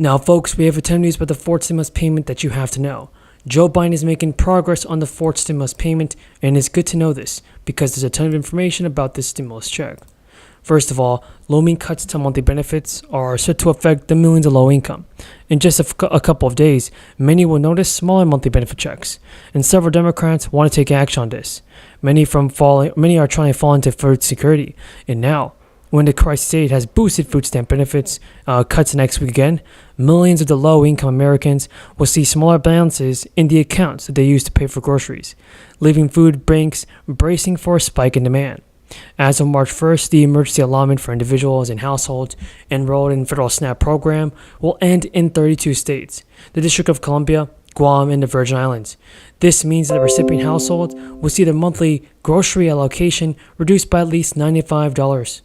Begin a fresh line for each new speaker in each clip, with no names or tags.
Now, folks, we have a ton of news about the fourth stimulus payment that you have to know. Joe Biden is making progress on the fourth stimulus payment, and it's good to know this because there's a ton of information about this stimulus check. First of all, looming cuts to monthly benefits are set to affect the millions of low income. In just a couple of days, many will notice smaller monthly benefit checks, and several Democrats want to take action on this. Many are trying to fall into food security, and now, when the crisis aid has boosted food stamp benefits cuts next week again, millions of the low-income Americans will see smaller balances in the accounts that they use to pay for groceries, leaving food banks bracing for a spike in demand. As of March 1st, the emergency allotment for individuals and households enrolled in federal SNAP program will end in 32 states, the District of Columbia, Guam, and the Virgin Islands. This means that the recipient households will see their monthly grocery allocation reduced by at least $95.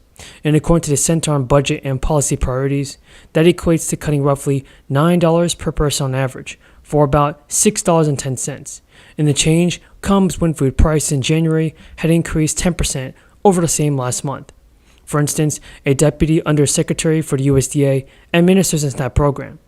And according to the Center on Budget and Policy Priorities, that equates to cutting roughly $9 per person on average, for about $6.10. And the change comes when food prices in January had increased 10% over the same last month. For instance, a deputy undersecretary for the USDA administers the SNAP program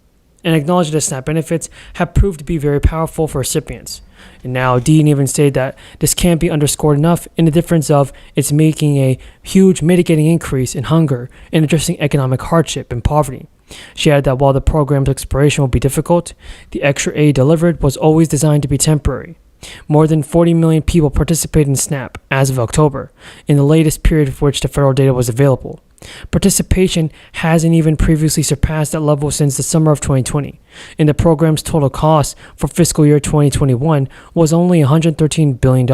and acknowledged that SNAP benefits have proved to be very powerful for recipients. And now Dean even stated that this can't be underscored enough in the difference of it's making a huge mitigating increase in hunger and addressing economic hardship and poverty. She added that while the program's expiration will be difficult, the extra aid delivered was always designed to be temporary. More than 40 million people participated in SNAP as of October, in the latest period for which the federal data was available. Participation hasn't even previously surpassed that level since the summer of 2020, and the program's total cost for fiscal year 2021 was only $113 billion.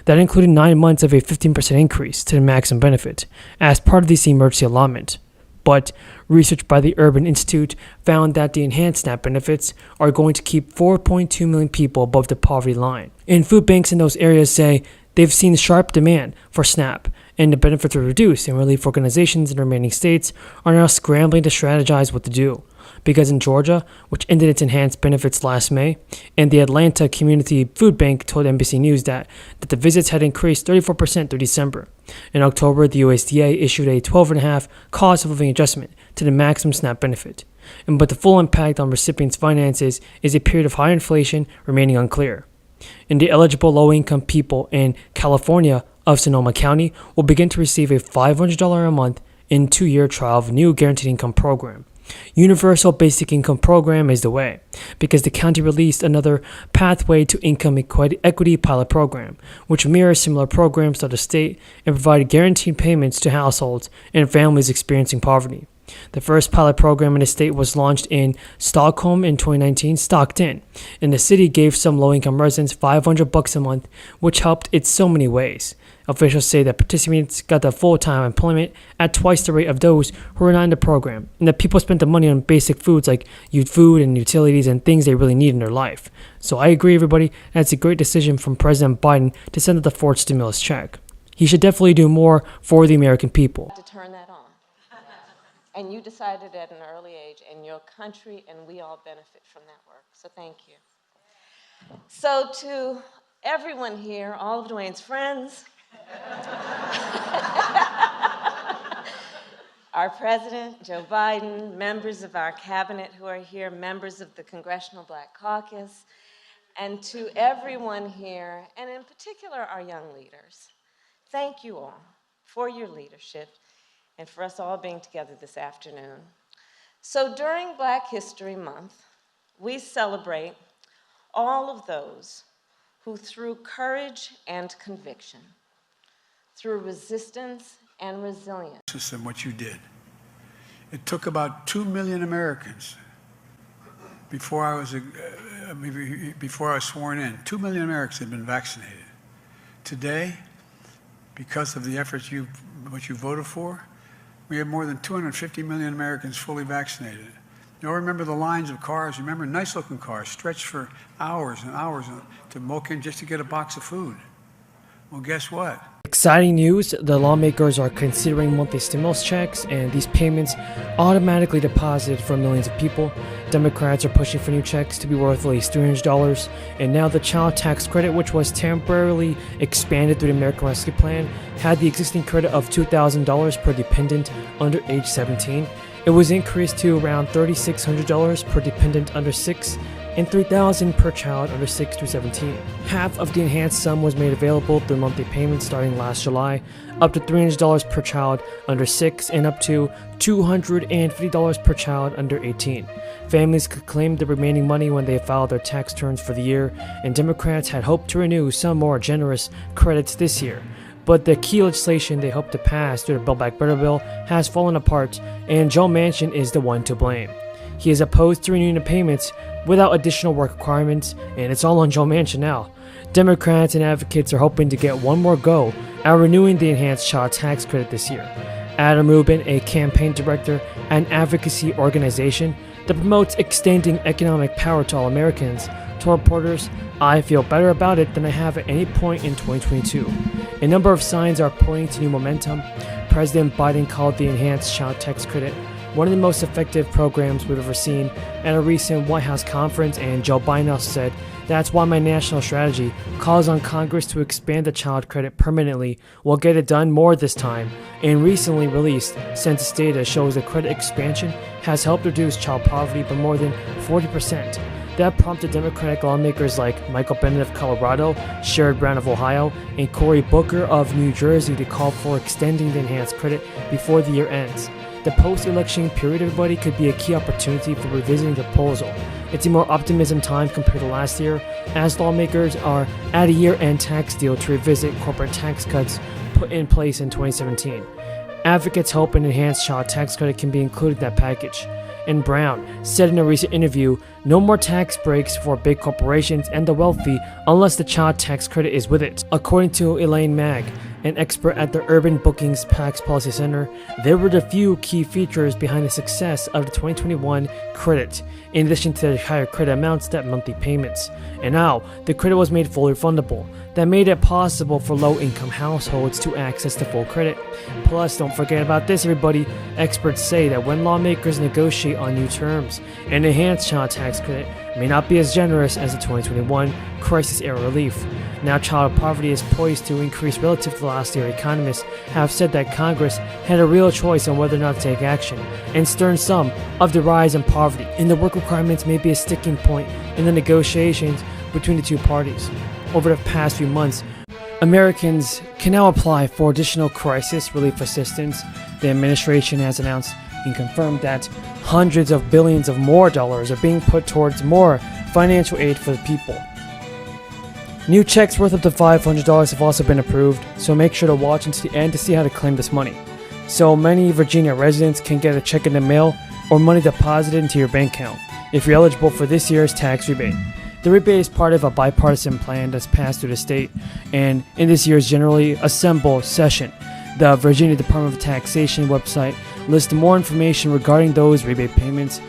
That included 9 months of a 15% increase to the maximum benefit as part of this emergency allotment. But research by the Urban Institute found that the enhanced SNAP benefits are going to keep 4.2 million people above the poverty line. And food banks in those areas say they've seen sharp demand for SNAP, and the benefits are reduced, and relief organizations in the remaining states are now scrambling to strategize what to do. Because in Georgia, which ended its enhanced benefits last May, and the Atlanta Community Food Bank told NBC News that the visits had increased 34% through December. In October, the USDA issued a 12.5% cost of living adjustment to the maximum SNAP benefit. But the full impact on recipients' finances is a period of high inflation remaining unclear. And the eligible low-income people in California of Sonoma County will begin to receive a $500 a month in 2-year trial of the new guaranteed income program. Universal Basic Income Program is the way, because the county released another Pathway to Income Equity pilot program, which mirrors similar programs to the state and provided guaranteed payments to households and families experiencing poverty. The first pilot program in the state was launched in Stockton in 2019, and the city gave some low-income residents $500 a month, which helped in so many ways. Officials say that participants got the full-time employment at twice the rate of those who were not in the program, and that people spent the money on basic foods like food and utilities and things they really need in their life. So I agree, everybody, that's a great decision from President Biden to send out the fourth stimulus check. He should definitely do more for the American people.
To turn that on. And you decided at an early age, and your country and we all benefit from that work. So thank you. So to everyone here, all of Dwayne's friends, our president, Joe Biden, members of our cabinet who are here, members of the Congressional Black Caucus, and to everyone here, and in particular our young leaders, thank you all for your leadership and for us all being together this afternoon. So during Black History Month, we celebrate all of those who through courage and conviction, through resistance and resilience.
System, what you did. It took about 2 million Americans before I was sworn in. 2 million Americans had been vaccinated. Today, because of the efforts what you voted for, we have more than 250 million Americans fully vaccinated. You all remember the lines of cars, remember nice-looking cars stretched for hours and hours to walk in just to get a box of food. Well, guess what?
Exciting news, the lawmakers are considering monthly stimulus checks, and these payments automatically deposited for millions of people. Democrats are pushing for new checks to be worth at least $300, and now the child tax credit, which was temporarily expanded through the American Rescue Plan, had the existing credit of $2,000 per dependent under age 17. It was increased to around $3,600 per dependent under 6 and $3,000 per child under 6 through 17. Half of the enhanced sum was made available through monthly payments starting last July, up to $300 per child under 6 and up to $250 per child under 18. Families could claim the remaining money when they filed their tax returns for the year, and Democrats had hoped to renew some more generous credits this year. But the key legislation they hoped to pass through the Build Back Better bill has fallen apart, and Joe Manchin is the one to blame. He is opposed to renewing the payments without additional work requirements, and it's all on Joe Manchin now. Democrats and advocates are hoping to get one more go at renewing the enhanced child tax credit this year. Adam Rubin, a campaign director at an advocacy organization that promotes extending economic power to all Americans, told reporters, "I feel better about it than I have at any point in 2022. A number of signs are pointing to new momentum. President Biden called the enhanced child tax credit one of the most effective programs we've ever seen at a recent White House conference, and Joe Biden also said, "That's why my national strategy calls on Congress to expand the child credit permanently. We'll get it done more this time." And recently released census data shows the credit expansion has helped reduce child poverty by more than 40%. That prompted Democratic lawmakers like Michael Bennet of Colorado, Sherrod Brown of Ohio, and Cory Booker of New Jersey to call for extending the enhanced credit before the year ends. The post-election period, everybody, could be a key opportunity for revisiting the proposal. It's a more optimism time compared to last year, as lawmakers are at a year-end tax deal to revisit corporate tax cuts put in place in 2017. Advocates hope an enhanced child tax credit can be included in that package. And Brown said in a recent interview, "No more tax breaks for big corporations and the wealthy unless the child tax credit is with it." According to Elaine Mag, an expert at the Urban Bookings Tax Policy Center, there were the few key features behind the success of the 2021 credit, in addition to the higher credit amounts that monthly payments. And now, the credit was made fully refundable. That made it possible for low-income households to access the full credit. Plus, don't forget about this, everybody. Experts say that when lawmakers negotiate on new terms, an enhanced child tax credit may not be as generous as the 2021 crisis-era relief. Now, child poverty is poised to increase relative to last year. Economists have said that Congress had a real choice on whether or not to take action and stern some of the rise in poverty, and the work requirements may be a sticking point in the negotiations between the two parties. Over the past few months, Americans can now apply for additional crisis relief assistance. The administration has announced and confirmed that hundreds of billions of more dollars are being put towards more financial aid for the people. New checks worth up to $500 have also been approved, so make sure to watch until the end to see how to claim this money. So many Virginia residents can get a check in the mail or money deposited into your bank account if you're eligible for this year's tax rebate. The rebate is part of a bipartisan plan that's passed through the state, and in this year's Generally Assembled session, the Virginia Department of Taxation website lists more information regarding those rebate payments